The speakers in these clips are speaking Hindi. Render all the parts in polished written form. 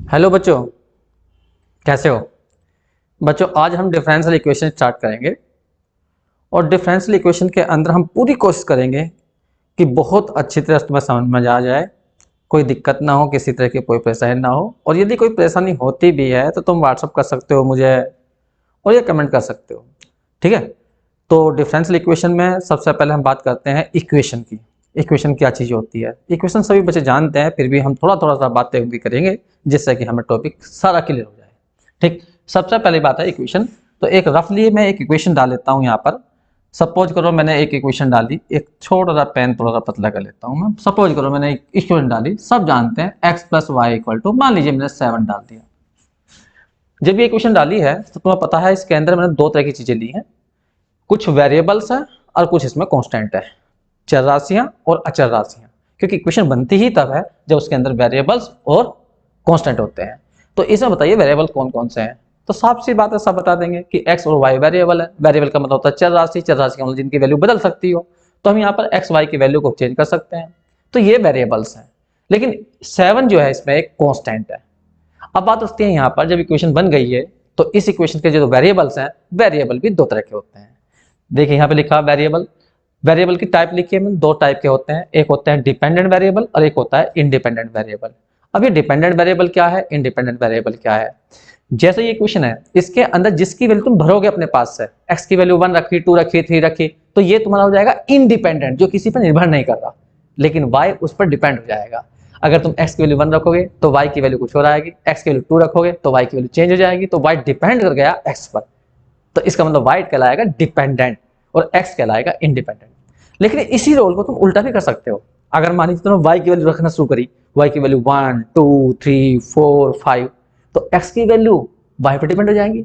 हेलो बच्चों, कैसे हो? बच्चों, आज हम डिफरेंशियल इक्वेशन स्टार्ट करेंगे और डिफरेंशियल इक्वेशन के अंदर हम पूरी कोशिश करेंगे कि बहुत अच्छी तरह तुम्हें समझ में आ जाए, कोई दिक्कत ना हो, किसी तरह की कोई परेशानी ना हो। और यदि कोई परेशानी होती भी है तो तुम व्हाट्सअप कर सकते हो मुझे और ये कमेंट कर सकते हो। ठीक है? तो डिफरेंशियल इक्वेशन में सबसे पहले हम बात करते हैं इक्वेशन की। इक्वेशन क्या चीज़ होती है? इक्वेशन सभी बच्चे जानते हैं, फिर भी हम थोड़ा थोड़ा सा बातें भी करेंगे जिससे कि हमें टॉपिक सारा क्लियर हो जाए। ठीक, सबसे पहली बात है इक्वेशन। तो एक रफली मैं एक इक्वेशन डाल लेता हूँ यहाँ पर। सपोज करो मैंने एक इक्वेशन डाली, एक छोटा सा पेन थोड़ा सा पतला कर लेता हूँ मैं। सपोज करो मैंने एक इक्वेशन डाली, सब जानते हैं x plus y equal to, मान लीजिए मैंने 7 डाल दिया। जब ये इक्वेशन डाली है तो तुम्हें पता है इसके अंदर मैंने दो तरह की चीजें ली हैं, कुछ वेरिएबल्स हैं और कुछ इसमें कांस्टेंट है, चर राशियां और अचर राशियां। क्योंकि इक्वेशन बनती ही तब है जब उसके अंदर वेरिएबल्स और कांस्टेंट होते हैं। तो इसमें बताइए वेरिएबल कौन कौन से हैं? तो साफ सी बात है, सब बता देंगे कि x और y वेरिएबल है। वेरिएबल का मतलब होता है चर राशि, चर राशि का मतलब जिनकी वैल्यू बदल सकती हो। तो हम यहाँ पर x y की वैल्यू को चेंज कर सकते हैं। तो ये वेरिएबल्स हैं, लेकिन 7 जो है इसमें एक कांस्टेंट है। अब बात होती है यहाँ पर जब इक्वेशन बन गई है तो इस इक्वेशन के जो वेरिएबल्स हैं, वेरिएबल भी दो तरह के होते हैं। देखिए यहाँ पे लिखा वेरिएबल, वेरिएबल की टाइप लिखिए, मैंने दो टाइप के होते हैं, एक होता है डिपेंडेंट वेरिएबल और एक होता है इंडिपेंडेंट वेरिएबल। अब ये डिपेंडेंट वेरिएबल क्या है, इंडिपेंडेंट वेरिएबल क्या है? जैसे ये क्वेश्चन है, इसके अंदर जिसकी वैल्यू तुम भरोगे अपने पास से, x की वैल्यू 1 रखी, 2 रखी, 3 रखी, तो ये तुम्हारा हो जाएगा इंडिपेंडेंट, जो किसी पर निर्भर नहीं कर रहा, लेकिन y उस पर डिपेंड हो जाएगा। अगर तुम x की वैल्यू 1 रखोगे तो y की वैल्यू कुछ और आएगी, x की वैल्यू 2 रखोगे तो y की वैल्यू चेंज हो जाएगी, तो y डिपेंड कर गया x पर। तो इसका मतलब y कहलाएगा डिपेंडेंट और x कहलाएगा इंडिपेंडेंट। लेकिन इसी रोल को तुम उल्टा भी कर सकते हो। अगर मान लीजिए तुमने y की वैल्यू रखना शुरू करी, y की वैल्यू 1 2 3 4 5, तो x की वैल्यू y पर डिपेंड हो जाएंगी।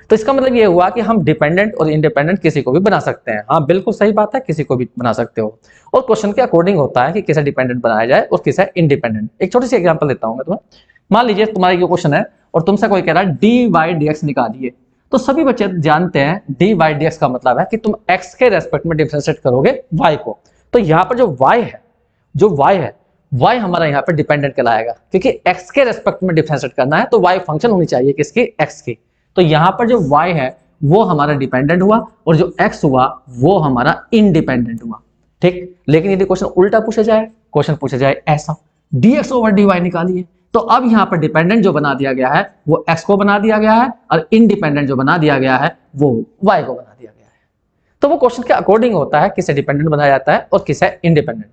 तो इसका मतलब ये हुआ कि हम डिपेंडेंट और इंडिपेंडेंट किसी को भी बना सकते हैं। हाँ बिल्कुल सही बात है, किसी को भी बना सकते हो। और क्वेश्चन के अकॉर्डिंग होता है कि किसे डिपेंडेंट बनाया जाए और किसे इंडिपेंडेंट। एक छोटी सी एग्जांपल देता हूं मैं तुम्हें। मान लीजिए तुम्हारा ये क्वेश्चन है और तुमसे कोई कह रहा है dy dx निकालिए। तो सभी बच्चे जानते हैं dy dx का मतलब है कि तुम x के रेस्पेक्ट में डिफरेंशिएट करोगे y को। तो यहाँ पर जो y है, y हमारा यहाँ पर डिपेंडेंट कहलाएगा, क्योंकि x के रेस्पेक्ट में डिफरेंशिएट करना है तो y फंक्शन होनी चाहिए किसकी, x की। तो यहाँ पर जो y है वो हमारा डिपेंडेंट हुआ और जो x हुआ वो हमारा इंडिपेंडेंट हुआ। ठीक, लेकिन यदि क्वेश्चन उल्टा पूछा जाए, क्वेश्चन पूछा जाए ऐसा dx ओवर dy निकालिए, तो अब यहाँ पर डिपेंडेंट जो बना दिया गया है वो x को बना दिया गया है और इंडिपेंडेंट जो बना दिया गया है वो y को बना दिया गया है। तो वो क्वेश्चन के अकॉर्डिंग होता है किसे डिपेंडेंट बनाया जाता है और किसे इंडिपेंडेंट।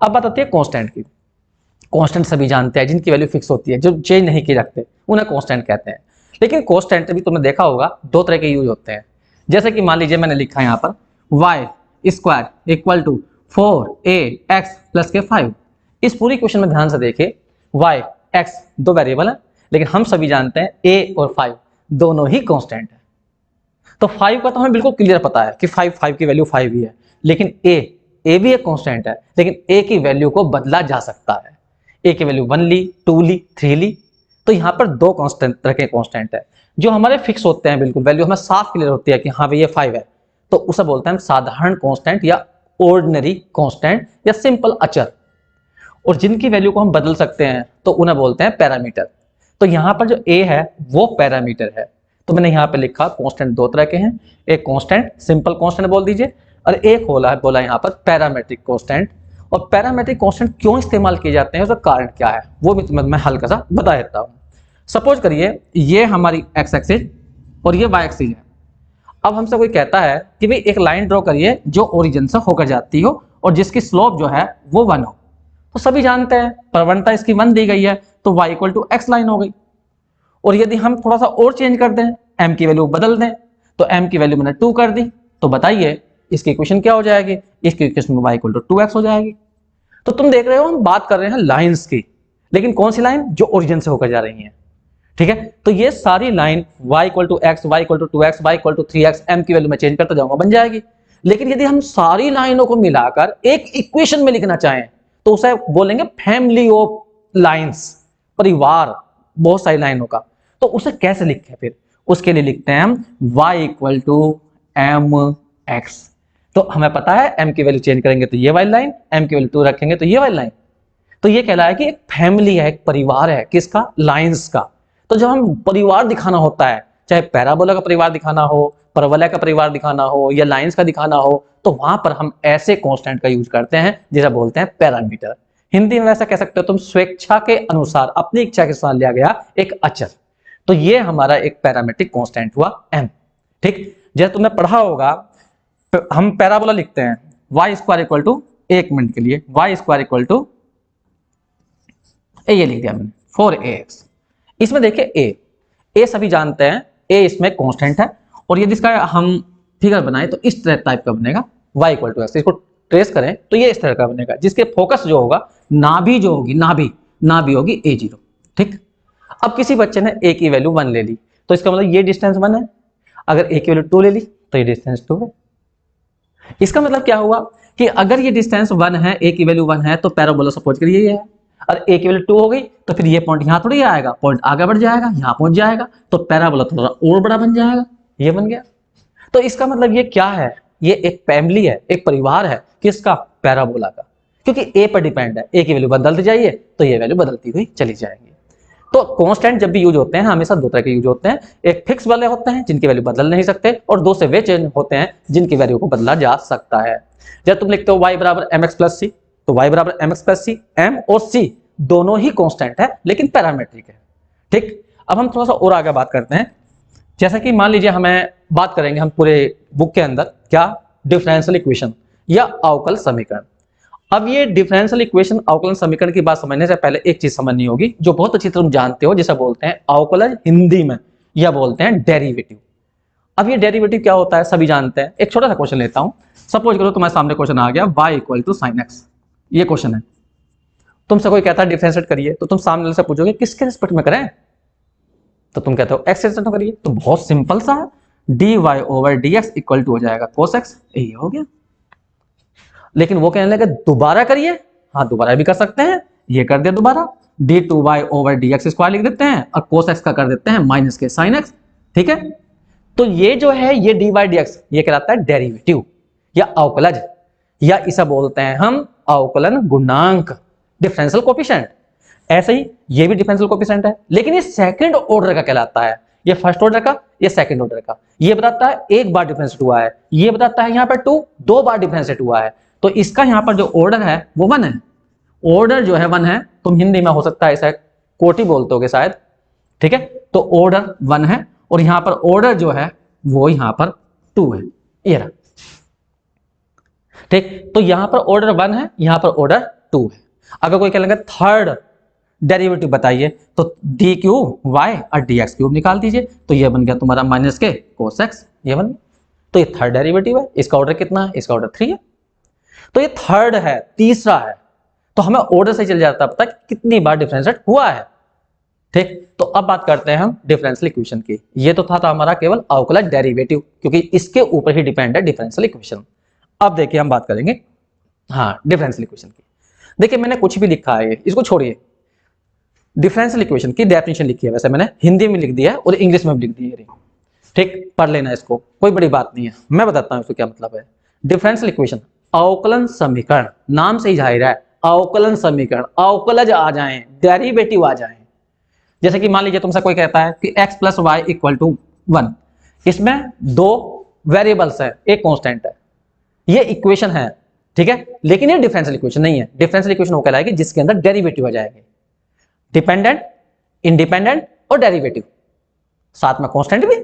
अब बात आती है कांस्टेंट की। कांस्टेंट सभी जानते हैं, जिनकी वैल्यू फिक्स होती है, जो चेंज नहीं की रखते, उन्हें कांस्टेंट कहते हैं। लेकिन कांस्टेंट भी तुमने देखा होगा दो तरह के यूज होते हैं। जैसे कि मान लीजिए मैंने लिखा यहाँ पर y square equal to 4ax plus k 5। इस पूरी क्वेश्चन में ध्यान से देखिए, y x दो वेरिएबल है, लेकिन हम सभी जानते हैं a और 5 दोनों ही कांस्टेंट है। तो 5 का तो हमें बिल्कुल क्लियर पता है कि 5 की वैल्यू 5 ही है, लेकिन a भी एक कांस्टेंट है, लेकिन a की वैल्यू को बदला जा सकता है। a की वैल्यू 1 ली, 2 ली, 3 ली। तो यहाँ पर दो कांस्टेंट तरह के कांस्टेंट है जो हमारे फिक्स होते हैं, बिल्कुल वैल्यू हमें साफ क्लियर होती है कि हाँ भाई ये 5 है। तो उसे बोलते हैं साधारण कांस्टेंट या ऑर्डिनरी कांस्टेंट या सिंपल अचर। और जिनकी वैल्यू को हम बदल सकते हैं तो उन्हें बोलते हैं पैरामीटर। तो यहाँ पर जो a है वो पैरामीटर है। तो मैंने यहाँ पे लिखा कांस्टेंट दो तरह के हैं, एक कांस्टेंट सिंपल कांस्टेंट बोल दीजिए और एक बोला यहाँ पर पैरामेट्रिक कांस्टेंट। और पैरामेट्रिक कांस्टेंट क्यों इस्तेमाल किए जाते हैं, उसका कारण क्या है वो भी तुम्हें मैं हल्का सा बता देता हूँ। सपोज करिए ये हमारी एक्स एक्सिस और ये वाई एक्सिस है। अब हमसे कोई कहता है कि भाई एक लाइन ड्रॉ करिए जो ओरिजिन से होकर जाती हो और जिसकी स्लोप जो है वो 1 हो। तो सभी जानते हैं प्रवणता इसकी 1 दी गई है, तो y equal to x line हो गई। और यदि हम थोड़ा सा और चेंज कर दें, m की वैल्यू बदल दें, तो m की वैल्यू मैंने 2 कर दी, तो बताइए इसकी इक्वेशन क्या हो जाएगी? इसकी इक्वेशन में y इक्वल टू 2x हो जाएगी। तो तुम देख रहे हो हम बात कर रहे हैं लाइंस की, लेकिन कौन सी लाइन? जो ओरिजिन से होकर जा रही है। ठीक है, तो ये सारी line y equal to x, y equal to 2x, y equal to 3x, m की वैल्यू में चेंज करता जाऊंगा, बन जाएगी। लेकिन यदि हम सारी लाइनों को मिलाकर एक इक्वेशन में लिखना चाहें तो उसे बोलेंगे फैमिली ऑफ लाइंस, परिवार बहुत सारी लाइनों का। तो उसे कैसे लिखें? फिर उसके लिए लिखते हैं हम y equal to m x. तो हमें पता है m की वैल्यू चेंज करेंगे तो ये वाली लाइन, m की वैल्यू 2 रखेंगे तो ये वाली लाइन। तो ये कहलाया कि एक फैमिली है, एक परिवार है, किसका? लाइंस का। तो जब हम परिवार दिखाना होता है, चाहे पैराबोला का परिवार दिखाना हो, परवलय का परिवार दिखाना हो या लाइंस का दिखाना हो, तो वहां पर हम ऐसे कांस्टेंट का यूज करते हैं जिसे बोलते हैं पैरामीटर। हिंदी में वैसा कह सकते हो तुम, स्वेच्छा के अनुसार, अपनी इच्छा के साथ लिया गया एक अचर। तो ये हमारा एक पैरामीट्रिक कांस्टेंट हुआ m। ठीक, जैसे तुमने पढ़ा होगा, हम पैराबोला लिखते हैं y स्क्वायर इक्वल टू, एक मिनट के लिए, y स्क्वायर इक्वल टू ये लिख दिया मैंने 4ax। इसमें देखिए a सभी जानते हैं, a इसमें कांस्टेंट है, और यदि इसका हम फिगर बनाए तो इस तरह टाइप का बनेगा y इक्वल टू एक्स। इसको ट्रेस करें तो ये इस तरह का बनेगा, जिसके फोकस जो होगा, नाभि जो होगी, नाभि होगी a0। ठीक, अब किसी बच्चे ने a की वैल्यू 1 ले ली, तो इसका मतलब ये डिस्टेंस 1 है। अगर a की वैल्यू 2 ले ली तो ये डिस्टेंस 2 है। इसका मतलब क्या हुआ कि अगर ये डिस्टेंस 1 है, a की वैल्यू 1 है, तो पैराबोला सपोज करिए ये है, और a की वैल्यू 2 हो गई तो फिर ये पॉइंट यहाँ थोड़ी आएगा, पॉइंट आगे बढ़ जाएगा, यहाँ पहुंच जाएगा, तो पैराबोला थोड़ा और बड़ा बन जाएगा, ये बन गया। तो इसका मतलब ये क्या है? ये एक फैमिली है, एक परिवार है, किसका? पैराबोला का। क्योंकि a पर डिपेंड है, a की वैल्यू बदलती जाइए तो ये वैल्यू बदलती हुई चली जाएगी। तो कांस्टेंट जब भी यूज होते हैं, हमेशा दो तरह के यूज होते हैं, एक फिक्स वाले होते हैं जिनकी वैल्यू बदल नहीं सकते, और दो से वे चेंज होते हैं जिनकी वैल्यू को बदला जा सकता है। जब तुम लिखते हो y बराबर mx प्लस सी, तो y बराबर mx प्लस सी, m और c दोनों ही कांस्टेंट है लेकिन पैरामीट्रिक है। ठीक, अब हम थोड़ा सा और आगे बात करते हैं। जैसा कि मान लीजिए हमें बात करेंगे हम पूरे बुक के अंदर, क्या? डिफरेंशियल इक्वेशन या अवकल समीकरण। अब ये डिफरेंशियल इक्वेशन, अवकलन समीकरण की बात समझने से पहले एक चीज समझनी होगी जो बहुत अच्छी तरह तुम जानते हो, जिसे बोलते हैं अवकलज हिंदी में, या बोलते हैं डेरिवेटिव। अब ये डेरिवेटिव क्या होता है सभी जानते हैं। एक छोटा सा क्वेश्चन लेता हूं, सपोज करो तुम्हारे सामने क्वेश्चन आ गया y equal to sine x, ये क्वेश्चन है। तुमसे कोई कहता है डिफरेंशिएट करिए, तो तुम सामने से पूछोगे किसके रिस्पेक्ट में करें, तो तुम कहते हो एक्स रिस्पेक्ट में करिए। तो बहुत सिंपल सा है, dy over dx equal to हो जाएगा cos x, ये हो गया। लेकिन वो कहने लगे दोबारा करिए, हाँ दोबारा भी कर सकते हैं, ये कर दिया दोबारा, d2y ओवर dx स्क्वायर लिख देते हैं, और cos x का कर देते हैं माइनस के sin x। ठीक है, तो ये जो है ये dy dx ये कहलाता है डेरिवेटिव या अवकलज, या इसे बोलते हैं हम अवकलन गुणांक, डिफरेंशियल कोएफिशिएंट। ऐसे ही ये भी डिफरेंशियल कोएफिशिएंट है, लेकिन ये सेकंड ऑर्डर का कहलाता है, ये फर्स्ट ऑर्डर का, ये सेकंड ऑर्डर का। ये बताता है एक बार डिफरेंशिएट हुआ है, ये बताता है यहाँ पर 2 बार डिफरेंशिएट हुआ है। तो इसका यहाँ पर जो ऑर्डर है वो 1 है, ऑर्डर जो है 1 है। तुम हिंदी में हो सकता है इसे कोटि बोलते होगे शायद। ठीक है, तो ऑर्डर 1 है, और यहाँ पर ऑर्डर जो है वो यहाँ पर 2 है, ये रहा। ठीक, तो यहाँ पर ऑर्डर 1 है, यहाँ पर ऑर्डर 2 है। अगर कोई कहेंगे थर्ड डेरिवेटिव बताइए, तो डी क्यूब वाई और डी एक्स क्यूब निकाल दीजिए, तो ये बन गया तुम्हारा माइनस के कोस एक्स, ये बन गया। तो ये थर्ड डेरिवेटिव है, इसका ऑर्डर कितना है? इसका ऑर्डर 3 है। तो ये थर्ड है, तीसरा है, तो हमें ऑर्डर से चल जाता है पता कितनी बार डिफरेंशिएट हुआ है। ठीक, तो अब बात करते हैं हम डिफरेंशियल इक्वेशन की। ये तो था हमारा केवल अवकलज डेरिवेटिव, क्योंकि इसके ऊपर ही डिपेंड है डिफरेंशियल इक्वेशन। अब देखिए हम बात करेंगे हाँ डिफरेंशियल इक्वेशन की। देखिए मैंने कुछ भी लिखा है, इसको छोड़िए, डिफरेंशियल इक्वेशन की डेफिनेशन लिखी है, वैसे मैंने हिंदी में लिख दिया है और इंग्लिश में भी लिख दी है। ठीक, पढ़ लेना इसको, कोई बड़ी बात नहीं है, मैं बताता हूं इसको क्या मतलब है। डिफरेंशियल इक्वेशन अवकलन समीकरण, नाम से ही जाहिर है अवकलन समीकरण, अवकलज आ जाए, डेरिवेटिव आ जाए। जैसे कि मान लीजिए तुमसे कोई कहता है कि x plus y equal to 1, इसमें 2 वेरिएबल्स है, एक कांस्टेंट है, ये इक्वेशन है। ठीक है, लेकिन ये डिफरेंशियल इक्वेशन नहीं है। डिफरेंशियल इक्वेशन वो कहलाएगी जिसके अंदर डेरिवेटिव आ जाएंगे, डिपेंडेंट, इंडिपेंडेंट और डेरिवेटिव, साथ में कांस्टेंट भी।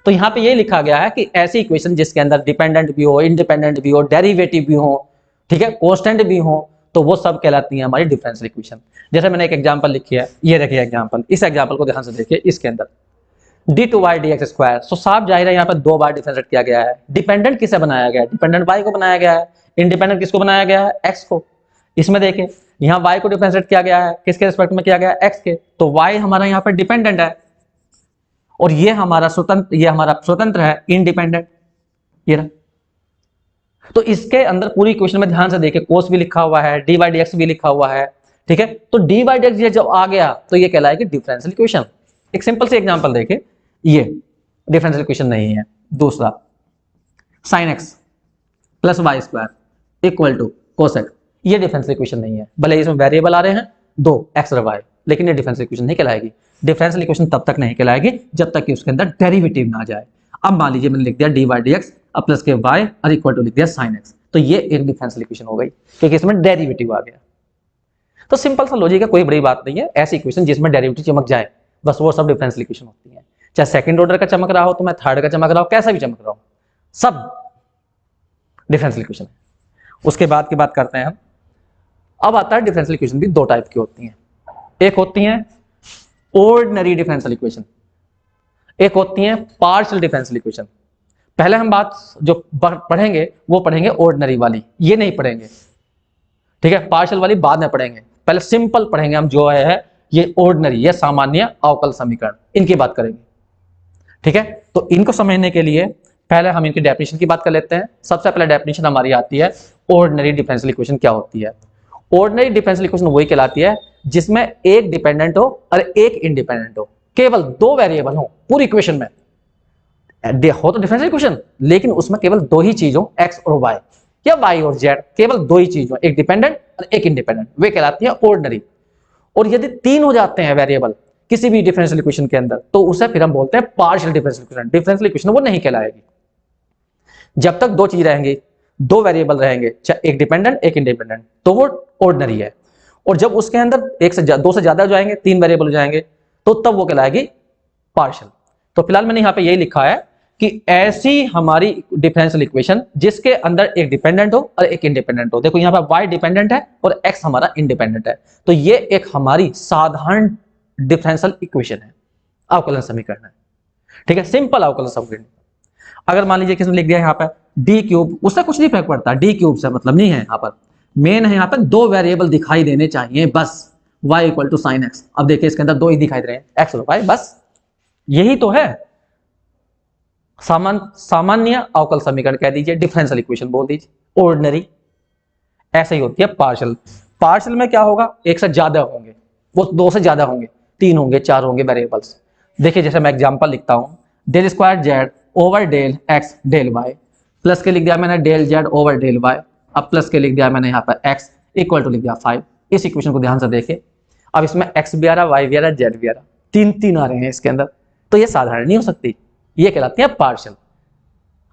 तो यहां पे ये लिखा गया है कि ऐसी इक्वेशन जिसके अंदर डिपेंडेंट भी हो, इंडिपेंडेंट भी हो, डेरिवेटिव भी हो, ठीक है, कांस्टेंट भी हो, तो वो सब कहलाती है हमारी डिफरेंशियल इक्वेशन। जैसे मैंने एक एग्जांपल लिखी है, ये देखिए एग्जांपल, इस एग्जांपल को ध्यान से देखिए। इसके अंदर d2y dx स्क्वायर, सो साफ जाहिर है यहाँ पर 2 बार डिफरेंशिएट किया गया है। डिपेंडेंट किसे बनाया गया है? डिपेंडेंट y को बनाया गया है। इंडिपेंडेंट किसको बनाया गया है? x को। इसमें देखिए यहाँ y को डिफरेंशिएट किया गया है, किसके रिस्पेक्ट में किया गया है? x के। तो y हमारा यहाँ पर डिपेंडेंट है, और ये हमारा स्वतंत्र है, इंडिपेंडेंट, ये रहा। तो इसके अंदर पूरी इक्वेशन में ध्यान से देखिए कोस भी लिखा हुआ है, dy dx भी लिखा हुआ है। ठीक है, तो dy dx जब आ गया तो ये कहलाएगी डिफरेंशियल इक्वेशन। एक सिंपल सी एग्जांपल देखिए, ये डिफरेंशियल इक्वेशन नहीं है। दूसरा, sin x plus y square equal to cos x, ये डिफरेंशियल इक्वेशन नहीं है। भले इसमें वेरिएबल आ रहे हैं 2 x और y, लेकिन ये डिफरेंशियल इक्वेशन नहीं कहलाएगी। डिफरेंशियल इक्वेशन तब तक नहीं कहलाएगी जब तक कि उसके अंदर डेरिवेटिव ना आ जाए। अब मान लीजिए मैंने लिख दिया dy dx अब प्लस के y और इक्वल टू लिख दिया sin x, तो ये एक डिफरेंशियल इक्वेशन हो गई क्योंकि इसमें डेरिवेटिव आ गया। तो सिंपल सा लॉजिक है, कोई बड़ी बात नहीं है। ऐसी इक्वेशन जिसमें डेरिवेटिव चमक जाए बस वो सब डिफरेंशियल इक्वेशन होती है। चाहे सेकंड ऑर्डर का चमक रहा हो तो मैं थर्ड का चमक रहा हो, कैसा भी चमक रहा हो, सब डिफरेंशियल इक्वेशन है। उसके बाद की बात करते हैं हम। अब आता है डिफरेंशियल इक्वेशन भी दो टाइप की होती हैं। एक होती है ऑर्डिनरी डिफरेंशियल इक्वेशन, एक होती है पार्शियल डिफरेंशियल इक्वेशन। पहले हम बात जो पढ़ेंगे वो पढ़ेंगे ऑर्डिनरी वाली, ये नहीं पढ़ेंगे, ठीक है। पार्शियल वाली बाद में पढ़ेंगे, पहले सिंपल पढ़ेंगे हम जो है ये ऑर्डिनरी, ये सामान्य अवकल समीकरण, इनकी बात करेंगे, ठीक है। तो इनको समझने के लिए पहले हम इनकी डेफिनेशन की बात कर लेते हैं। सबसे पहले डेफिनेशन हमारी आती है ऑर्डिनरी डिफरेंशियल इक्वेशन क्या होती है। ऑर्डिनरी डिफरेंशियल इक्वेशन वही कहलाती है जिसमें एक डिपेंडेंट हो और एक इंडिपेंडेंट हो, केवल दो वेरिएबल हो पूरी इक्वेशन में। हो तो डिफरेंशियल इक्वेशन लेकिन उसमें केवल दो ही चीज हो, x और y या y और z, केवल दो ही चीज हो, एक डिपेंडेंट और एक इंडिपेंडेंट, वे कहलाती है ऑर्डिनरी। और यदि तीन हो जाते हैं वेरिएबल किसी भी डिफरेंशियल इक्वेशन के अंदर तो उसे फिर हम बोलते हैं partial differential equation. Differential equation वो नहीं कहलाएगी। जब तक दो चीज रहेंगी, दो वेरिएबल रहेंगे, चाहे एक डिपेंडेंट एक इंडिपेंडेंट, तो वो ऑर्डिनरी है। और जब उसके अंदर एक से दो से ज्यादा हो जाएंगे, तीन वेरिएबल हो जाएंगे, तो तब वो कहलाएगी पार्शियल। तो फिलहाल मैंने यहां पे यही लिखा है कि ऐसी हमारी डिफरेंशियल इक्वेशन जिसके अंदर एक डिपेंडेंट हो और एक इंडिपेंडेंट हो। देखो यहां पर y डिपेंडेंट है और x हमारा इंडिपेंडेंट है, तो ये एक हमारी साधारण डिफरेंशियल इक्वेशन है, अवकलन समीकरण है, ठीक है, सिंपल अवकलन समीकरण। अगर मान लीजिए किसने लिख दिया यहाँ पर डी क्यूब, उससे कुछ नहीं फर्क पड़ता, डी क्यूब से मतलब नहीं है। यहाँ पर मेन है, यहाँ पर दो वेरिएबल दिखाई देने चाहिए बस, y equal to sine x. अब देखिए इसके अंदर दो ही दिखाई दे रहे हैं, x और y, बस यही तो है सामान्य अवकल समीकरण कह दीजिए, डिफरेंशियल इक्वेशन बोल दीजिए, ऑर्डिनरी। ऐसे ही होती है पार्शियल। पार्शियल में क्या होगा, एक से ज्यादा होंगे, वो दो से ज्यादा होंगे, तीन होंगे, चार होंगे वेरिएबल्स। देखिए जैसे मैं एग्जांपल लिखता हूं, del square z over del x del y, plus के लिख दिया मैंने del z over del y, अब प्लस के लिख दिया मैंने यहाँ पर एक्स इक्वल टू लिख दिया 5। इस इक्वेशन को ध्यान से देखिए, अब इसमें एक्स भी आ रहा, वाई भी आ रहा, जेड भी आ रहा, तीन तीन आ रहे हैं इसके अंदर, तो ये साधारण नहीं हो सकती, ये कहलाती है पार्शियल।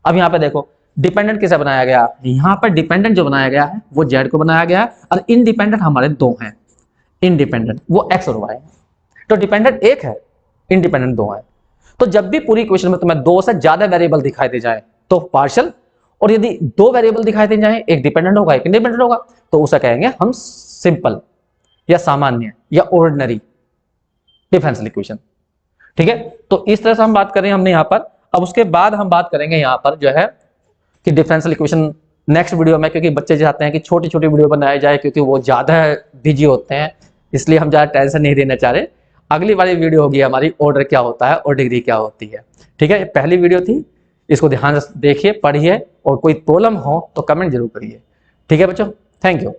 अब यहाँ पे देखो डिपेंडेंट किसे बनाया गया, यहाँ पर डिपेंडेंट जो बनाया गया है वो जेड को बनाया गया है, और इंडिपेंडेंट हमारे दो हैं, इंडिपेंडेंट वो एक्स और वाई। तो डिपेंडेंट एक है, इंडिपेंडेंट दो है। तो जब भी पूरी इक्वेशन में तुम्हें दो से ज्यादा वेरिएबल दिखाई दे जाए तो पार्शियल, और यदि दो वेरिएबल दिखाई दे जाए, एक डिपेंडेंट होगा एक इंडिपेंडेंट होगा, तो उसे कहेंगे हम सिंपल या सामान्य या ऑर्डिनरी डिफरेंशियल इक्वेशन, ठीक है। तो इस तरह से हम बात करें हमने यहाँ पर। अब उसके बाद हम बात करेंगे यहाँ पर जो है कि डिफरेंशियल इक्वेशन नेक्स्ट वीडियो में, क्योंकि बच्चे चाहते हैं कि छोटी छोटी वीडियो बनाई जाए क्योंकि वो ज्यादा बिजी होते हैं, इसलिए हम ज्यादा टेंशन नहीं देना चाह रहे। अगली वाली वीडियो होगी हमारी ऑर्डर क्या होता है और डिग्री क्या होती है, ठीक है। पहली वीडियो थी, इसको ध्यान से देखिए, पढ़िए, और कोई प्रॉब्लम हो तो कमेंट जरूर करिए, ठीक है बच्चों। Thank you.